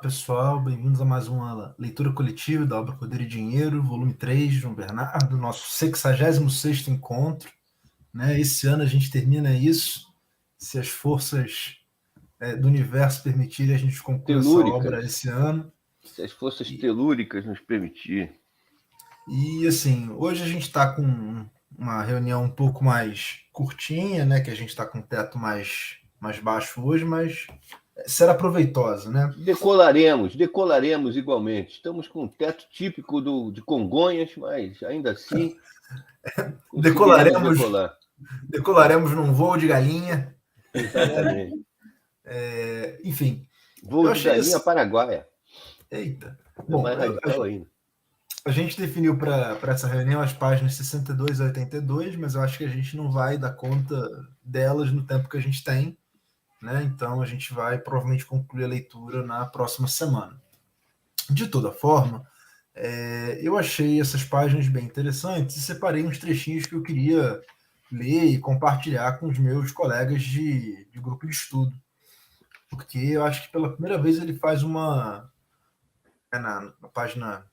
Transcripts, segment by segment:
pessoal, bem-vindos a mais uma leitura coletiva da obra Poder e Dinheiro, volume 3, João Bernardo, nosso 66º encontro, né? Esse ano a gente termina isso, se as forças do universo permitirem, a gente conclui essa obra esse ano. Se as forças telúricas nos permitirem. E assim, hoje a gente está com uma reunião um pouco mais curtinha, né? Que a gente está com o teto mais baixo hoje, mas será proveitosa, né? Decolaremos igualmente. Estamos com um teto típico de Congonhas, mas ainda assim conseguiremos decolaremos num voo de galinha. Exatamente. Enfim. Voo de galinha paraguaia. Eita. Bom, mais radical ainda. A gente definiu para essa reunião as páginas 62 a 82, mas eu acho que a gente não vai dar conta delas no tempo que a gente tem, né? Então a gente vai provavelmente concluir a leitura na próxima semana. De toda forma, eu achei essas páginas bem interessantes e separei uns trechinhos que eu queria ler e compartilhar com os meus colegas de grupo de estudo. Porque eu acho que pela primeira vez ele faz uma... na página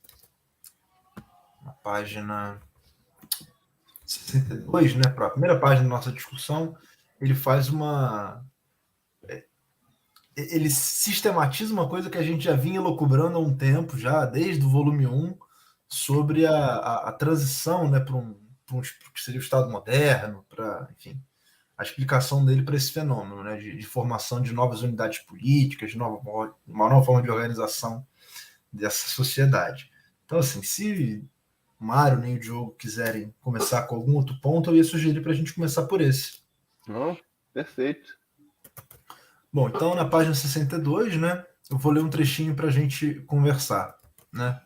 62, né, para a primeira página da nossa discussão, ele faz ele sistematiza uma coisa que a gente já vinha elucubrando há um tempo, já desde o volume 1, sobre a transição, né, para que seria o Estado moderno, enfim, a explicação dele para esse fenômeno, né, de formação de novas unidades políticas, de uma nova forma de organização dessa sociedade. Então, assim, se o Mário nem o Diogo quiserem começar com algum outro ponto, eu ia sugerir para a gente começar por esse. Não, perfeito. Bom, então na página 62, né, eu vou ler um trechinho para a gente conversar, né?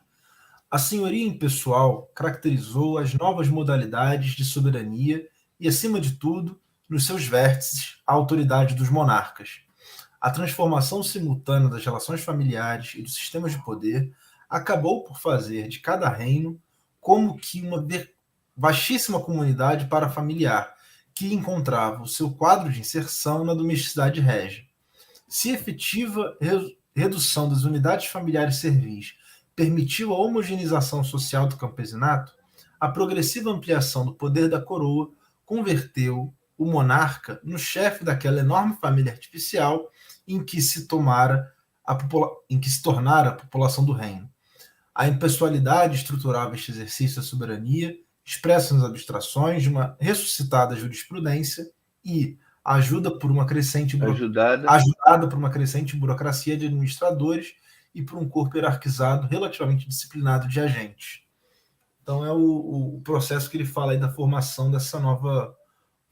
A senhoria impessoal caracterizou as novas modalidades de soberania e, acima de tudo, nos seus vértices, a autoridade dos monarcas. A transformação simultânea das relações familiares e dos sistemas de poder acabou por fazer de cada reino como que uma vastíssima comunidade parafamiliar, que encontrava o seu quadro de inserção na domesticidade régia. Se efetiva redução das unidades familiares servis permitiu a homogeneização social do campesinato, a progressiva ampliação do poder da coroa converteu o monarca no chefe daquela enorme família artificial em que se tornara a população do reino. A impessoalidade estruturava este exercício da soberania, expressa nas abstrações de uma ressuscitada jurisprudência e ajudada por uma crescente burocracia de administradores e por um corpo hierarquizado relativamente disciplinado de agentes. Então é o processo que ele fala aí da formação dessa nova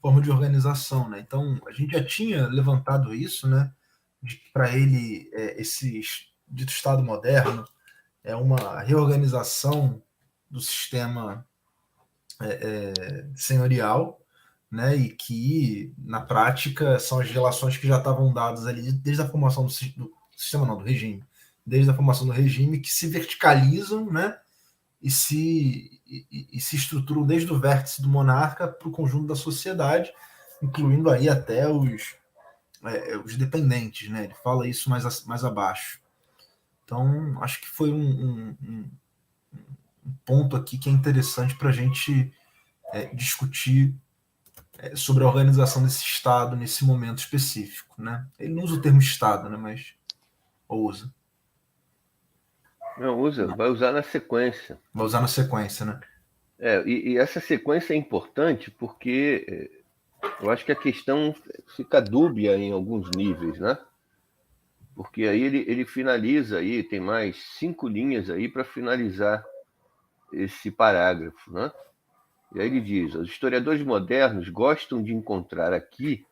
forma de organização, né? Então a gente já tinha levantado isso, né? Para ele esse dito Estado moderno é uma reorganização do sistema senhorial, né, e que na prática são as relações que já estavam dadas ali desde a formação do sistema, não, do regime, desde a formação do regime, que se verticalizam, né, e se estruturam desde o vértice do monarca para o conjunto da sociedade, incluindo aí até os dependentes, né? Ele fala isso mais abaixo. Então, acho que foi um ponto aqui que é interessante para a gente discutir sobre a organização desse Estado nesse momento específico, né? Ele não usa o termo Estado, né? Mas usa. Não usa, vai usar na sequência. Vai usar na sequência, né? E essa sequência é importante porque eu acho que a questão fica dúbia em alguns níveis, né? Porque aí ele finaliza aí, tem mais 5 linhas aí para finalizar esse parágrafo, né? E aí ele diz: os historiadores modernos gostam de encontrar aqui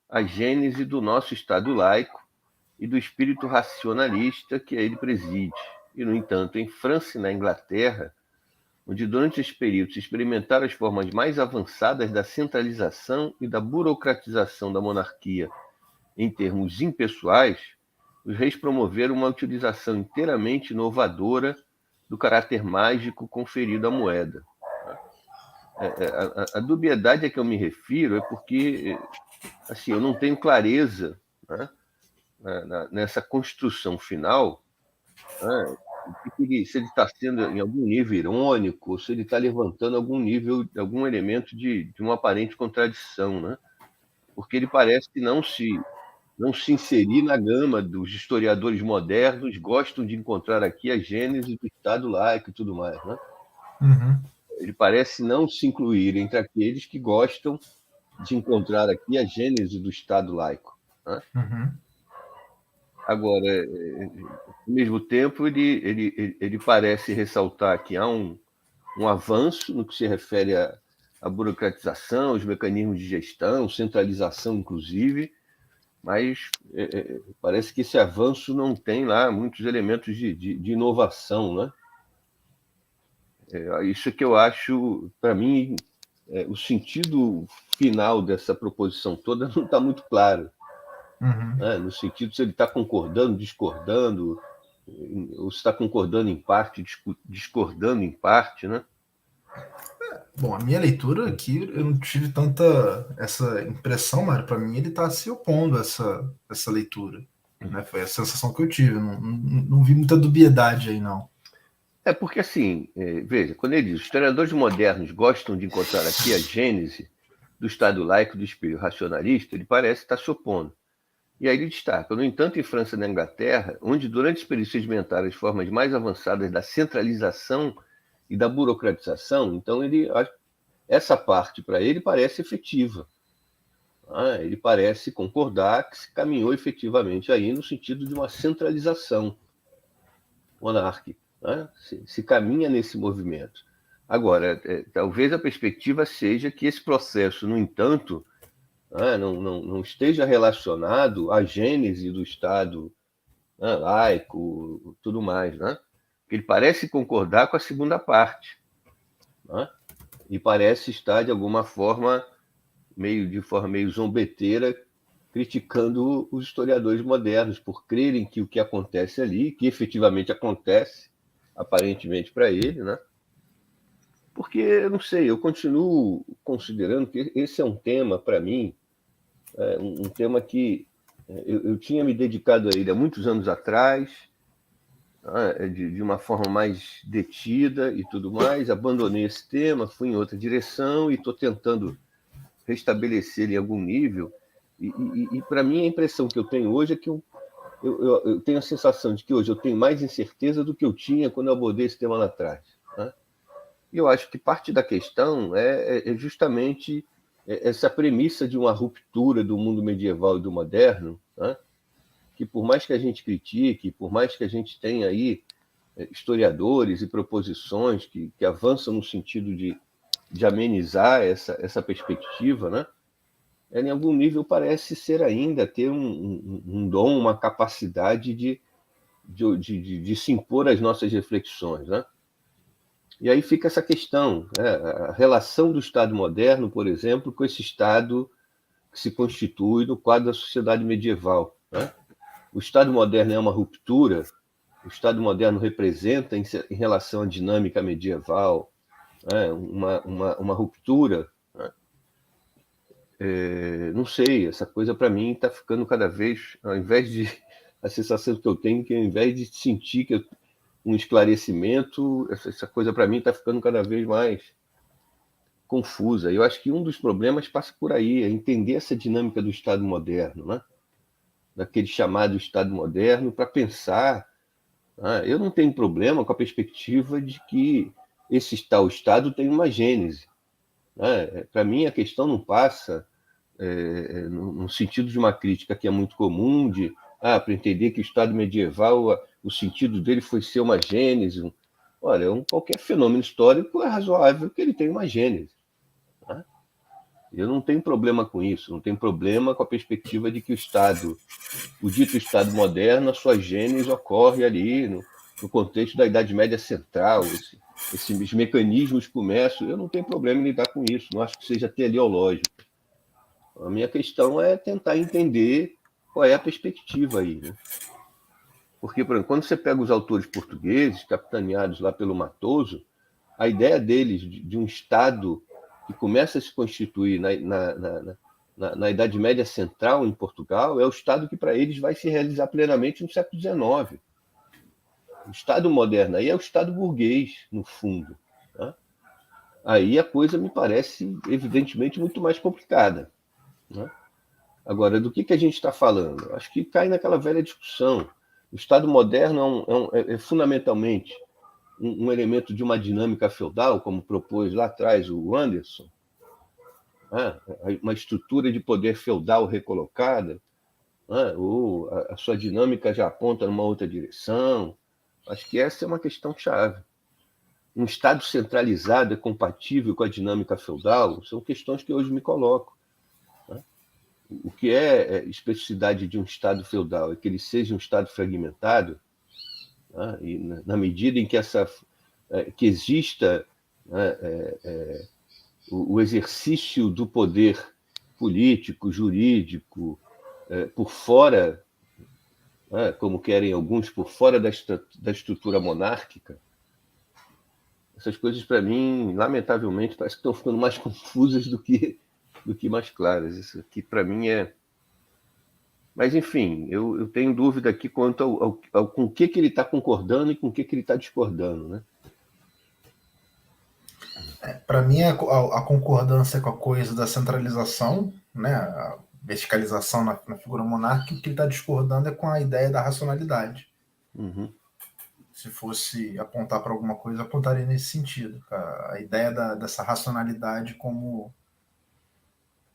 a gênese do nosso Estado laico e do espírito racionalista que ele preside. E, no entanto, em França e na Inglaterra, onde durante esse período se experimentaram as formas mais avançadas da centralização e da burocratização da monarquia em termos impessoais, os reis promoveram uma utilização inteiramente inovadora do caráter mágico conferido à moeda. A dubiedade a que eu me refiro é porque assim, eu não tenho clareza, né, nessa construção final né? Se ele está sendo em algum nível irônico, ou se ele está levantando algum nível, algum elemento de uma aparente contradição, né? Porque ele parece que não se inserir na gama dos historiadores modernos, gostam de encontrar aqui a gênese do Estado laico e tudo mais, né? Uhum, Ele parece não se incluir entre aqueles que gostam de encontrar aqui a gênese do Estado laico, né? uhum. Agora, ao mesmo tempo, ele parece ressaltar que há um avanço no que se refere à burocratização, aos mecanismos de gestão, centralização, inclusive, mas parece que esse avanço não tem lá muitos elementos de inovação, né? Isso que eu acho, para mim, o sentido final dessa proposição toda não está muito claro, Uhum. né? No sentido se ele está concordando, discordando, ou se está concordando em parte, discordando em parte, né? Bom, a minha leitura aqui, eu não tive tanta essa impressão, Mário. Para mim, ele está se opondo a essa leitura. Né? Foi a sensação que eu tive. Não vi muita dubiedade aí, não. Porque, assim, veja, quando ele diz, os historiadores modernos gostam de encontrar aqui a gênese do Estado laico do espírito racionalista, ele parece estar se opondo. E aí ele destaca, no entanto, em França e na Inglaterra, onde durante esse período se experimentaram as formas mais avançadas da centralização e da burocratização, então essa parte para ele parece efetiva. Ele parece concordar que se caminhou efetivamente aí no sentido de uma centralização monárquica, né? Se caminha nesse movimento. Agora, talvez a perspectiva seja que esse processo, no entanto, não esteja relacionado à gênese do Estado, né, laico, tudo mais, né? Ele parece concordar com a segunda parte, né? E parece estar de alguma forma de forma meio zombeteira criticando os historiadores modernos por crerem que o que acontece ali, que efetivamente acontece, aparentemente para ele, né? Porque, eu não sei, eu continuo considerando que esse é um tema, para mim, um tema que eu tinha me dedicado a ele há muitos anos atrás, né, de uma forma mais detida e tudo mais, abandonei esse tema, fui em outra direção e estou tentando restabelecer ele em algum nível. E para mim, a impressão que eu tenho hoje é que eu tenho a sensação de que hoje eu tenho mais incerteza do que eu tinha quando eu abordei esse tema lá atrás, né? E eu acho que parte da questão é justamente essa premissa de uma ruptura do mundo medieval e do moderno, né? Que por mais que a gente critique, por mais que a gente tenha aí historiadores e proposições que avançam no sentido de amenizar essa perspectiva, né? Ela, em algum nível, parece ser ainda ter um dom, uma capacidade de se impor às nossas reflexões, né? E aí fica essa questão, né? A relação do Estado moderno, por exemplo, com esse Estado que se constitui no quadro da sociedade medieval, né? O Estado moderno é uma ruptura, o Estado moderno representa, em relação à dinâmica medieval, né, uma ruptura, né? Não sei, essa coisa para mim está ficando cada vez, ao invés de a sensação que eu tenho, que ao invés de sentir que um esclarecimento, essa coisa para mim está ficando cada vez mais confusa. Eu acho que um dos problemas passa por aí, é entender essa dinâmica do Estado moderno, né? Daquele chamado Estado moderno, para pensar. Eu não tenho problema com a perspectiva de que esse tal Estado tem uma gênese, né? Para mim, a questão não passa no sentido de uma crítica que é muito comum, para entender que o Estado medieval, o sentido dele foi ser uma gênese. Olha, qualquer fenômeno histórico é razoável que ele tenha uma gênese, né? Eu não tenho problema com isso, não tenho problema com a perspectiva de que o dito Estado moderno, a sua gênese ocorre ali no contexto da Idade Média Central, esses mecanismos começam, eu não tenho problema em lidar com isso, não acho que seja teleológico. A minha questão é tentar entender qual é a perspectiva aí, né? Porque, por exemplo, quando você pega os autores portugueses, capitaneados lá pelo Matoso, a ideia deles de um Estado que começa a se constituir na Idade Média Central, em Portugal, é o Estado que, para eles, vai se realizar plenamente no século XIX. O Estado moderno aí é o Estado burguês, no fundo. Tá? Aí a coisa me parece, evidentemente, muito mais complicada. Né? Agora, do que a gente está falando? Acho que cai naquela velha discussão. O Estado moderno é fundamentalmente um elemento de uma dinâmica feudal, como propôs lá atrás o Anderson, né? Uma estrutura de poder feudal recolocada, né? Ou a sua dinâmica já aponta numa outra direção. Acho que essa é uma questão chave. Um Estado centralizado é compatível com a dinâmica feudal? São questões que hoje me coloco. Né? O que é especificidade de um Estado feudal? É que ele seja um Estado fragmentado, né? E na medida em que, que exista, né, o exercício do poder político, jurídico, por fora, né, como querem alguns, por fora da estrutura monárquica, essas coisas, para mim, lamentavelmente, parece que estão ficando mais confusas do que mais claras. Isso aqui, para mim, é. Mas, enfim, eu tenho dúvida aqui quanto ao com que ele está concordando e com que ele está discordando. Né? Para mim, a concordância com a coisa da centralização, né, a verticalização na figura monárquica, o que ele está discordando é com a ideia da racionalidade. Uhum. Se fosse apontar para alguma coisa, apontaria nesse sentido. A ideia dessa racionalidade como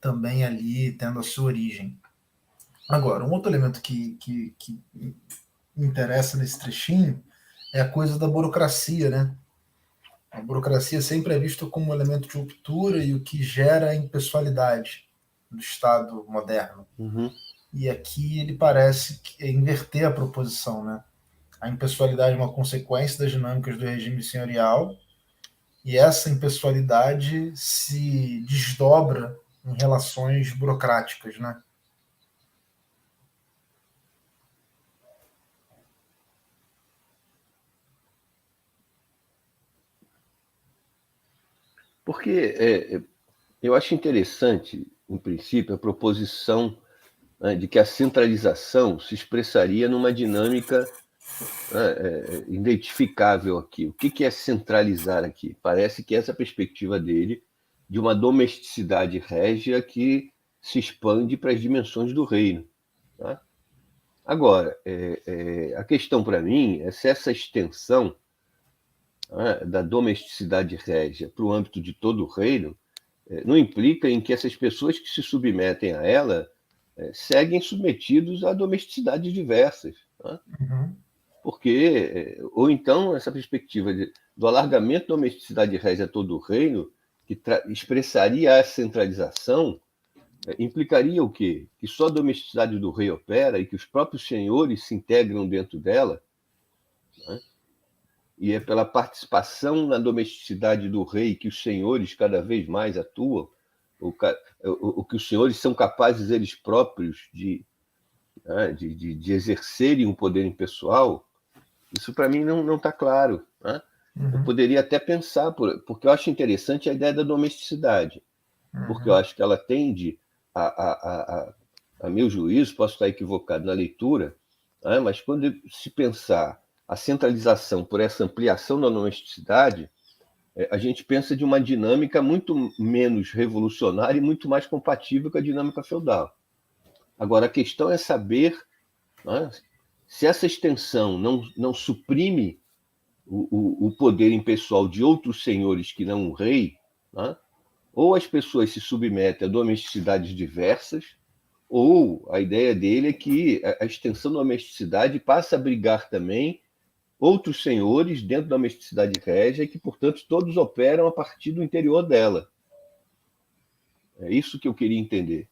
também ali tendo a sua origem. Agora, um outro elemento que me interessa nesse trechinho é a coisa da burocracia, né? A burocracia sempre é vista como um elemento de ruptura e o que gera a impessoalidade do Estado moderno. Uhum. E aqui ele parece inverter a proposição, né? A impessoalidade é uma consequência das dinâmicas do regime senhorial e essa impessoalidade se desdobra em relações burocráticas, né? Porque eu acho interessante, em princípio, a proposição, né, de que a centralização se expressaria numa dinâmica, né, identificável aqui. O que é centralizar aqui? Parece que essa perspectiva dele de uma domesticidade régia que se expande para as dimensões do reino. Tá? Agora, a questão para mim é se essa extensão, né, da domesticidade régia para o âmbito de todo o reino não implica em que essas pessoas que se submetem a ela seguem submetidos a domesticidades diversas. Né? Uhum. Porque, ou então, essa perspectiva do alargamento da domesticidade régia a todo o reino, que expressaria a centralização, implicaria o quê? Que só a domesticidade do rei opera e que os próprios senhores se integram dentro dela, né? E é pela participação na domesticidade do rei que os senhores cada vez mais atuam, o que os senhores são capazes eles próprios né, de exercerem um poder impessoal. Isso para mim não está claro. Né? Eu poderia até pensar, porque eu acho interessante a ideia da domesticidade, porque eu acho que ela tende, a meu juízo, posso estar equivocado na leitura, né, mas quando se pensar a centralização por essa ampliação da domesticidade, a gente pensa de uma dinâmica muito menos revolucionária e muito mais compatível com a dinâmica feudal. Agora, a questão é saber, né, se essa extensão não suprime o poder impessoal de outros senhores que não o rei, né, ou as pessoas se submetem a domesticidades diversas, ou a ideia dele é que a extensão da domesticidade passa a abrigar também outros senhores dentro da domesticidade régia e que, portanto, todos operam a partir do interior dela. É isso que eu queria entender.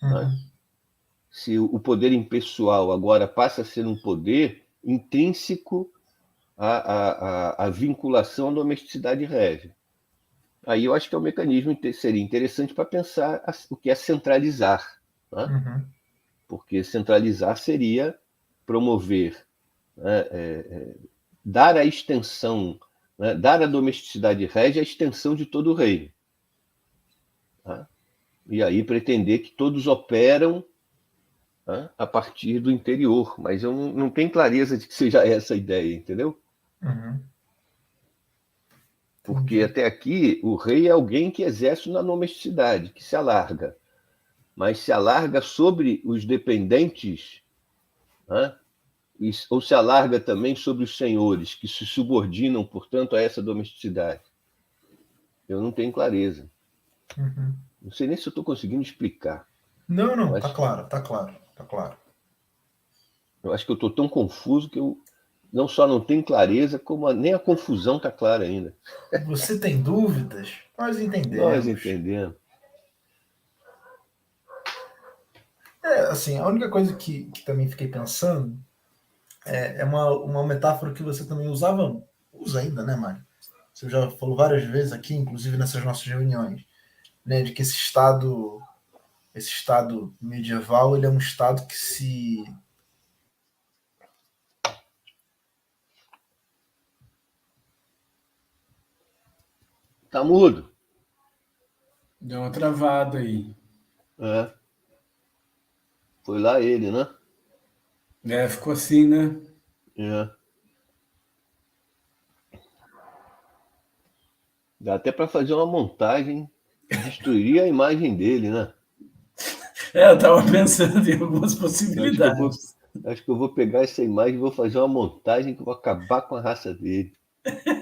Né? Se o poder impessoal agora passa a ser um poder intrínseco à vinculação à domesticidade régia. Aí eu acho que é um mecanismo que seria interessante para pensar o que é centralizar. Né? Porque centralizar seria promover, né, dar a extensão, né, dar à domesticidade régia a extensão de todo o reino. Tá? E aí pretender que todos operam né, a partir do interior, mas eu não tenho clareza de que seja essa a ideia, entendeu? Uhum, Porque entendi. até aqui o rei é alguém que exerce na domesticidade, que se alarga, mas se alarga sobre os dependentes, né? Ou se alarga também sobre os senhores, que se subordinam, portanto, a essa domesticidade. Eu não tenho clareza. Uhum. Não sei nem se eu estou conseguindo explicar. Não, Eu não, tá acho, claro, tá claro, tá claro. eu acho que eu estou tão confuso que eu não só não tenho clareza, como nem a confusão está clara ainda. Você tem dúvidas? Nós Nós entendemos. entendemos. É, assim, a única coisa que também fiquei pensando é uma metáfora que você também usava, usa ainda, né, Mário? Você já falou várias vezes aqui, inclusive nessas nossas reuniões, né, de que esse estado medieval, ele é um estado que se... Tá mudo. Deu uma travada aí. É, foi lá ele, né? É, ficou assim, né? É. Dá até para fazer uma montagem que destruiria a imagem dele, né? É, eu tava pensando em algumas Eu acho que eu vou, possibilidades. acho que eu vou pegar essa imagem e vou fazer uma montagem que eu vou acabar com a raça dele.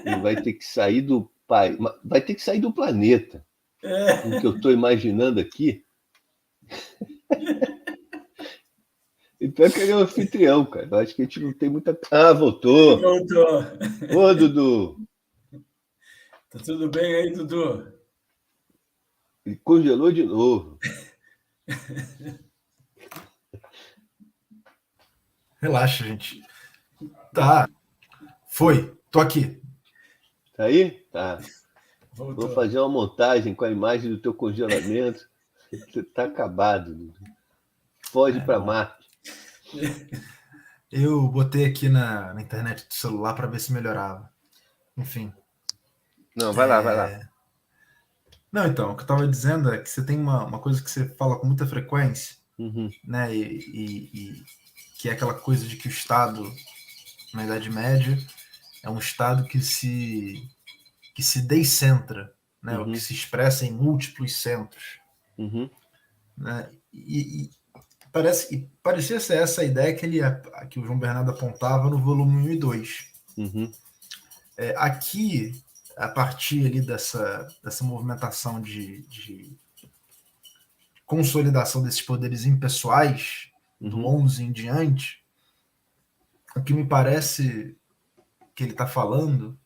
Ele vai ter que sair do pai, vai ter que sair do planeta. Com o que eu estou imaginando aqui. E pior que ele é o anfitrião, cara. Eu acho que a gente não tem muita. Ah, voltou! Voltou. Ô, Dudu! Tá tudo bem aí, Dudu? Ele congelou de novo. Relaxa, gente. Tá, foi, tô aqui. Tá aí? Tá. Vou Voltou. fazer uma montagem com a imagem do teu congelamento. Você tá acabado, Dudu. Foge É, para bom. Marte. Eu botei aqui na internet do celular para ver se melhorava. Enfim. Não, vai lá, vai lá. Não, então, o que eu estava dizendo é que você tem uma coisa que você fala com muita frequência, Uhum, né? E que é aquela coisa de que o Estado, na Idade Média, é um Estado que se descentra, né? O que uhum, se expressa em múltiplos centros, uhum, né? E parecia ser essa a ideia que o João Bernardo apontava no volume 1 e 2. uhum, Aqui, a partir ali dessa movimentação de consolidação desses poderes impessoais, do uhum, 11 em diante, o que me parece que ele está falando,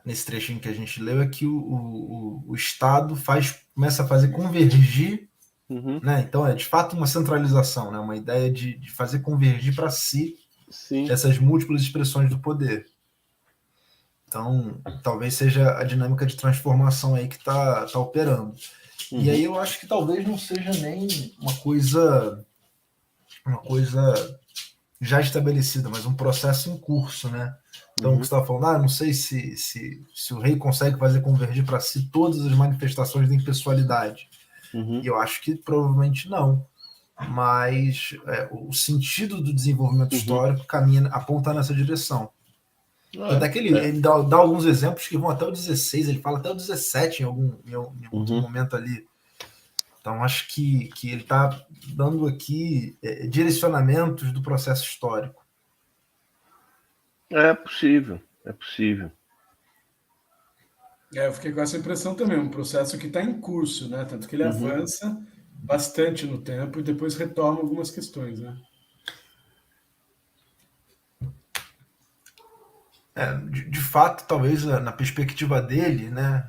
nesse trechinho que a gente leu, é que o Estado começa a fazer convergir, uhum. né? Então é de fato uma centralização, né? Uma ideia de fazer convergir para si Sim. essas múltiplas expressões do poder. Então, talvez seja a dinâmica de transformação aí que está operando. E Uhum, aí eu acho que talvez não seja nem uma coisa já estabelecida, mas um processo em curso, né? Então, o que uhum, você estava falando, não sei se o rei consegue fazer convergir para si todas as manifestações da impessoalidade. E uhum, eu acho que provavelmente não. Mas o sentido do desenvolvimento uhum. histórico aponta nessa direção. Tanto é que É, é. ele dá alguns exemplos que vão até o 16, ele fala até o 17 em algum outro Uhum. momento ali. Então, acho que ele está dando aqui direcionamentos do processo histórico. É possível, é possível. É, eu fiquei com essa impressão também, um processo que está em curso, né? Tanto que ele Uhum, avança bastante no tempo e depois retoma algumas questões, né? De fato, talvez na perspectiva dele, né,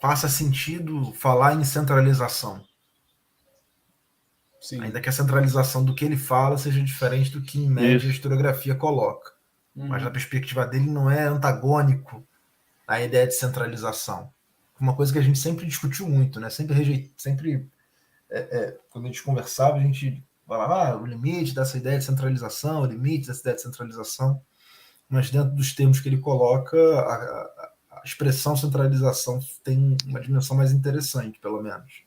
faça sentido falar em centralização. Ainda Sim. que a centralização do que ele fala seja diferente do que, em média, a isso. historiografia coloca. Mas na Uhum. perspectiva dele não é antagônico à ideia de centralização. Uma coisa que a gente sempre discutiu muito, né? Sempre quando a gente conversava, a gente falava o limite dessa ideia de centralização, o limite dessa ideia de centralização, mas dentro dos termos que ele coloca, a expressão centralização tem uma dimensão mais interessante, pelo menos.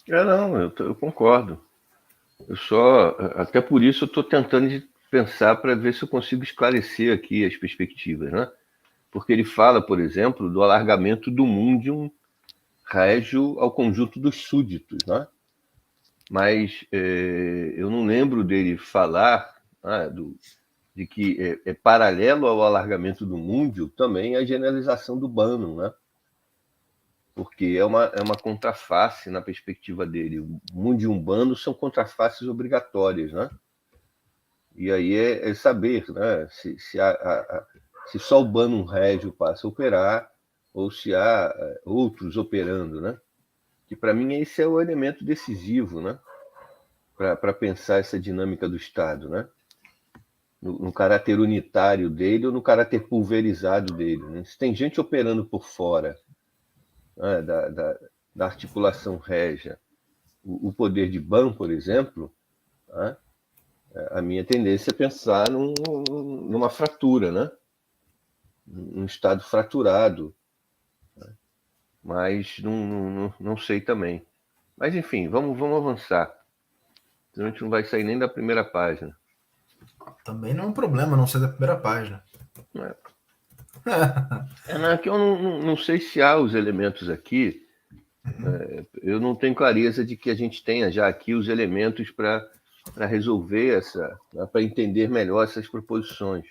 É, não, eu concordo. Até por isso eu estou tentando pensar para ver se eu consigo esclarecer aqui as perspectivas, né? Porque ele fala, por exemplo, do alargamento do mundium régio ao conjunto dos súditos, né? Mas eu não lembro dele falar, né, de que é paralelo ao alargamento do mundium também a generalização do Bannon, né? Porque é uma contraface na perspectiva dele. O mundium Bannon são contrafaces obrigatórias, né? E aí é saber, né, se só o Bannon régio passa a operar ou se há outros operando, né? Que para mim esse é o elemento decisivo, né? Para pensar essa dinâmica do Estado, né? No caráter unitário dele ou no caráter pulverizado dele, né? Se tem gente operando por fora, né, da articulação régia, o poder de Ban, por exemplo, né, a minha tendência é pensar numa fratura, né? Um Estado fraturado, né? Mas não sei também. Mas enfim, vamos avançar. Senão a gente não vai sair nem da primeira página. Também não é um problema não ser da primeira página. Que eu não sei se há os elementos aqui. Eu não tenho clareza de que a gente tenha já aqui os elementos para resolver né, para entender melhor essas proposições.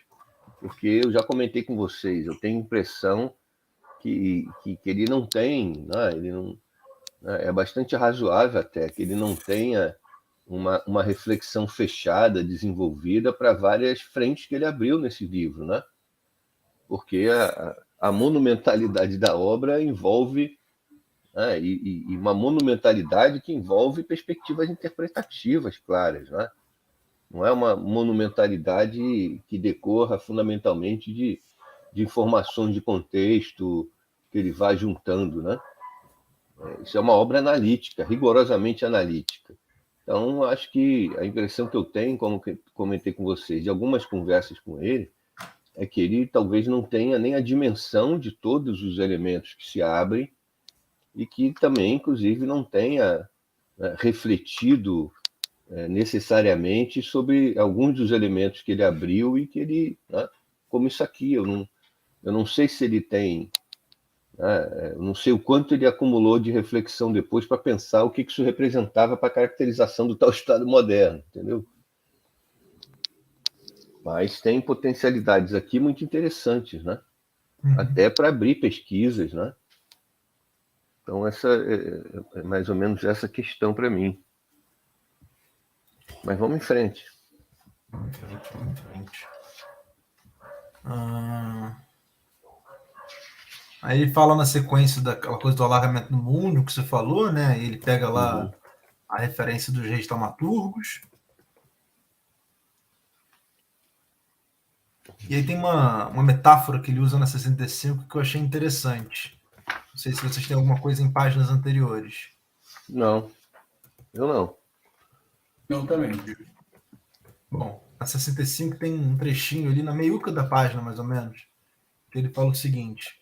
Porque eu já comentei com vocês, eu tenho a impressão que ele não tem, né, ele não, né, é bastante razoável até que ele não tenha uma reflexão fechada, desenvolvida para várias frentes que ele abriu nesse livro, né? Porque a monumentalidade da obra envolve, né, e uma monumentalidade que envolve perspectivas interpretativas claras, né? Não é uma monumentalidade que decorra fundamentalmente de informações de contexto que ele vai juntando, né? Isso é uma obra analítica, rigorosamente analítica. Então, acho que a impressão que eu tenho, como comentei com vocês, de algumas conversas com ele, é que ele talvez não tenha nem a dimensão de todos os elementos que se abrem e que também, inclusive, não tenha refletido necessariamente sobre alguns dos elementos que ele abriu e que ele, né, como isso aqui, eu não sei se ele tem, né, eu não sei o quanto ele acumulou de reflexão depois para pensar o que isso representava para a caracterização do tal Estado moderno, entendeu? Mas tem potencialidades aqui muito interessantes, né? Até para abrir pesquisas, né? Então, essa é mais ou menos essa questão para mim. Mas vamos em frente. Vamos em frente. Aí ele fala na sequência daquela coisa do alargamento do mundo que você falou, né? Ele pega lá a referência dos reis taumaturgos. E aí tem uma metáfora que ele usa na 65 que eu achei interessante. Não sei se vocês têm alguma coisa em páginas anteriores. Não, eu não. Não, também. Bom, na 65 tem um trechinho ali na meiuca da página, mais ou menos, que ele fala o seguinte: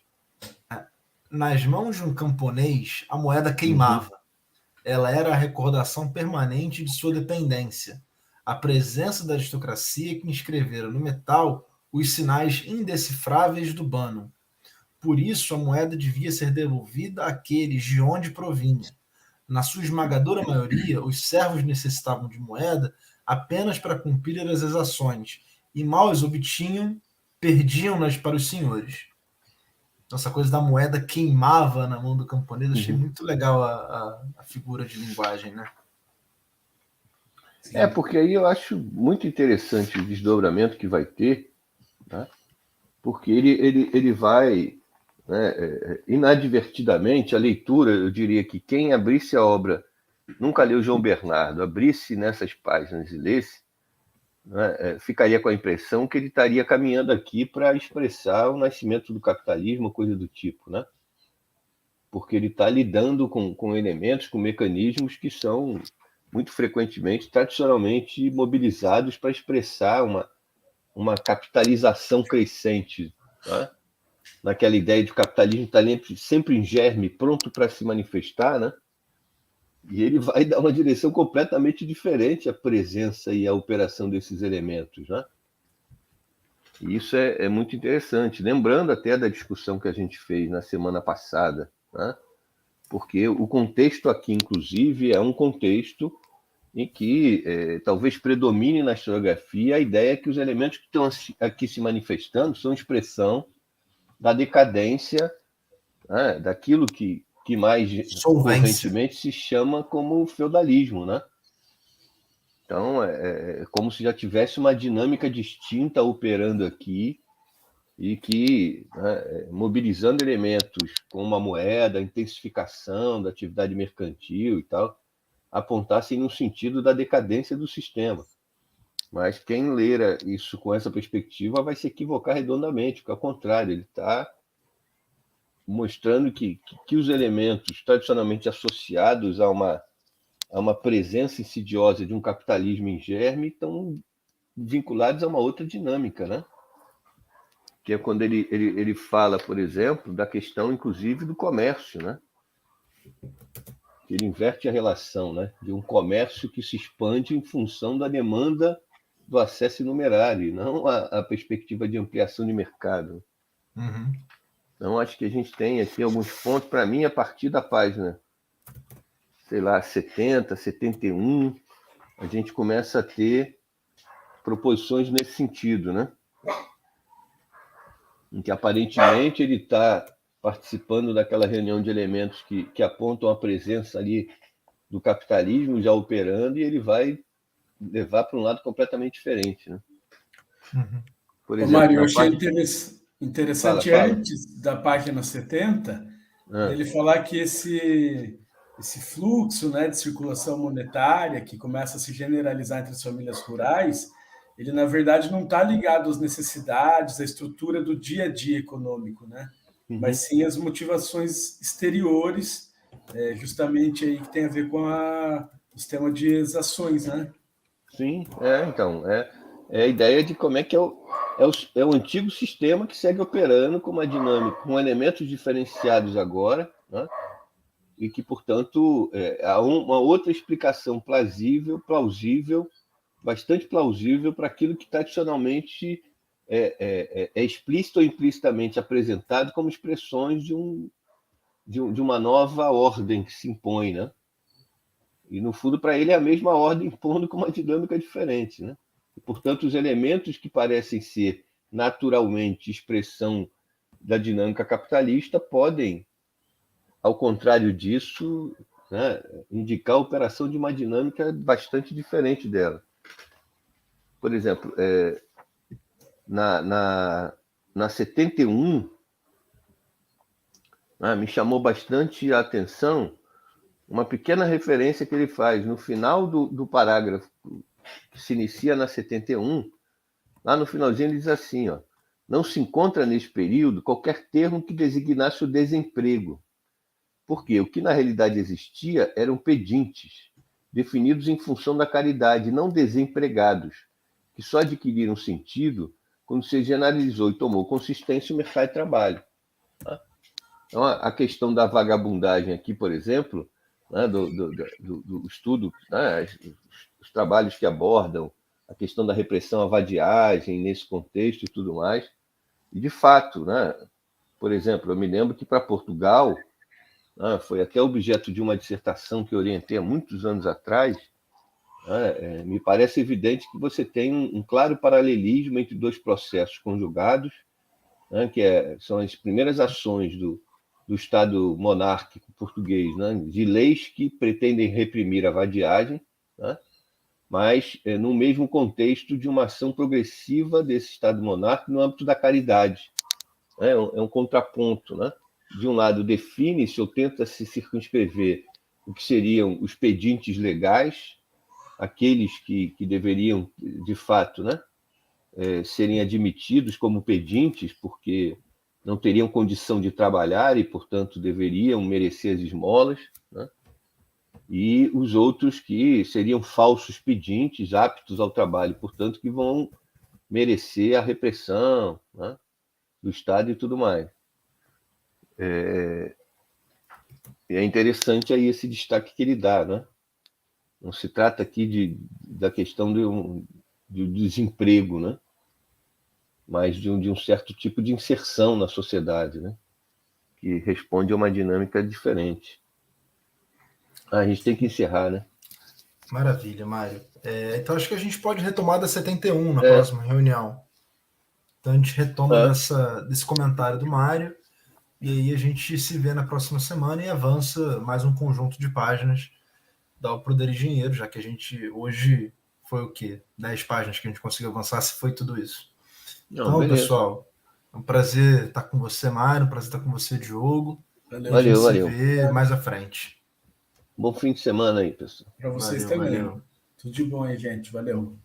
nas mãos de um camponês, a moeda queimava. Ela era a recordação permanente de sua dependência, a presença da aristocracia que inscrevera no metal os sinais indecifráveis do Bannon. Por isso, a moeda devia ser devolvida àqueles de onde provinha. Na sua esmagadora maioria, os servos necessitavam de moeda apenas para cumprir as exações, e mal as obtinham, perdiam-nas para os senhores. Então, essa coisa da moeda queimava na mão do camponês, achei muito legal a figura de linguagem, né? Porque aí eu acho muito interessante o desdobramento que vai ter, tá? Porque ele vai, né, inadvertidamente, a leitura, eu diria que quem abrisse a obra, nunca leu João Bernardo, abrisse nessas páginas e lesse, né, ficaria com a impressão que ele estaria caminhando aqui para expressar o nascimento do capitalismo, coisa do tipo, né? Porque ele está lidando com elementos, com mecanismos que são muito frequentemente, tradicionalmente mobilizados para expressar uma capitalização crescente, né? Naquela ideia de que o capitalismo está sempre em germe, pronto para se manifestar, né? E ele vai dar uma direção completamente diferente à presença e à operação desses elementos, né? E isso é muito interessante. Lembrando até da discussão que a gente fez na semana passada, né? Porque o contexto aqui, inclusive, é um contexto em que talvez predomine na historiografia a ideia que os elementos que estão aqui se manifestando são expressão da decadência, né, daquilo que mais Solvência. correntemente se chama como feudalismo, né? Então, é como se já tivesse uma dinâmica distinta operando aqui e que, né, mobilizando elementos como a moeda, a intensificação da atividade mercantil e tal, apontassem no sentido da decadência do sistema. Mas quem ler isso com essa perspectiva vai se equivocar redondamente, porque ao contrário, ele está mostrando que os elementos tradicionalmente associados a uma presença insidiosa de um capitalismo em germe estão vinculados a uma outra dinâmica, né? Que é quando ele fala, por exemplo, da questão, inclusive, do comércio, né? Ele inverte a relação, né? De um comércio que se expande em função da demanda do acesso numerário, e não a perspectiva de ampliação de mercado. Uhum. Então, acho que a gente tem aqui alguns pontos, para mim, a partir da página, sei lá, 70, 71, a gente começa a ter proposições nesse sentido, né? Em que aparentemente ele está participando daquela reunião de elementos que apontam a presença ali do capitalismo já operando, e ele vai levar para um lado completamente diferente, né? Uhum. Por Ô, exemplo, Mário, eu na achei página... Fala, interessante fala. antes da página 70, Ah, dele falar que esse fluxo, né, de circulação monetária que começa a se generalizar entre as famílias rurais, ele na verdade não está ligado às necessidades, à estrutura do dia a dia econômico, né? Mas uhum. sim às motivações exteriores, justamente aí que tem a ver com o sistema de exações, né? Sim, então, é a ideia de como é que é o antigo sistema que segue operando com uma dinâmica, com elementos diferenciados agora, né? E que, portanto, há uma outra explicação plausível, bastante plausível para aquilo que tradicionalmente é explícito ou implicitamente apresentado como expressões de uma nova ordem que se impõe, né? E, no fundo, para ele é a mesma ordem impondo com uma dinâmica diferente, né? E, portanto, os elementos que parecem ser naturalmente expressão da dinâmica capitalista podem, ao contrário disso, né, indicar a operação de uma dinâmica bastante diferente dela. Por exemplo, na 71, né, me chamou bastante a atenção uma pequena referência que ele faz no final do parágrafo que se inicia na 71. Lá no finalzinho ele diz assim, ó: não se encontra nesse período qualquer termo que designasse o desemprego, porque o que na realidade existia eram pedintes, definidos em função da caridade, não desempregados, que só adquiriram sentido quando se generalizou e tomou consistência o mercado de trabalho. Então, a questão da vagabundagem aqui, por exemplo, né, do estudo, né, os trabalhos que abordam a questão da repressão à vadiagem nesse contexto e tudo mais. E, de fato, né, por exemplo, eu me lembro que para Portugal, né, foi até objeto de uma dissertação que eu orientei há muitos anos atrás, né, me parece evidente que você tem um claro paralelismo entre dois processos conjugados, né, que são as primeiras ações do Estado monárquico português, né, de leis que pretendem reprimir a vadiagem, né, mas no mesmo contexto de uma ação progressiva desse Estado monárquico no âmbito da caridade. Né, é um contraponto. Né? De um lado, define-se ou tenta-se circunscrever o que seriam os pedintes legais, aqueles que deveriam, de fato, né, serem admitidos como pedintes, porque não teriam condição de trabalhar e, portanto, deveriam merecer as esmolas, né? E os outros que seriam falsos pedintes, aptos ao trabalho, portanto, que vão merecer a repressão, né, do Estado e tudo mais. E é interessante aí esse destaque que ele dá, né? Não se trata aqui da questão de desemprego, né? Mas de um certo tipo de inserção na sociedade, né? Que responde a uma dinâmica diferente. A gente tem que encerrar, né? Maravilha, Mário. Então acho que a gente pode retomar da 71 na próxima reunião. Então a gente retoma desse comentário do Mário, e aí a gente se vê na próxima semana e avança mais um conjunto de páginas da O Poder e Dinheiro, já que a gente hoje foi o quê? 10 páginas que a gente conseguiu avançar, se foi tudo isso. Não, então, beleza. Pessoal, é um prazer estar com você, Mário, um prazer estar com você, Diogo. Valeu. A gente se vê mais à frente. Bom fim de semana aí, pessoal. Para vocês também. Valeu. Tudo de bom aí, gente. Valeu.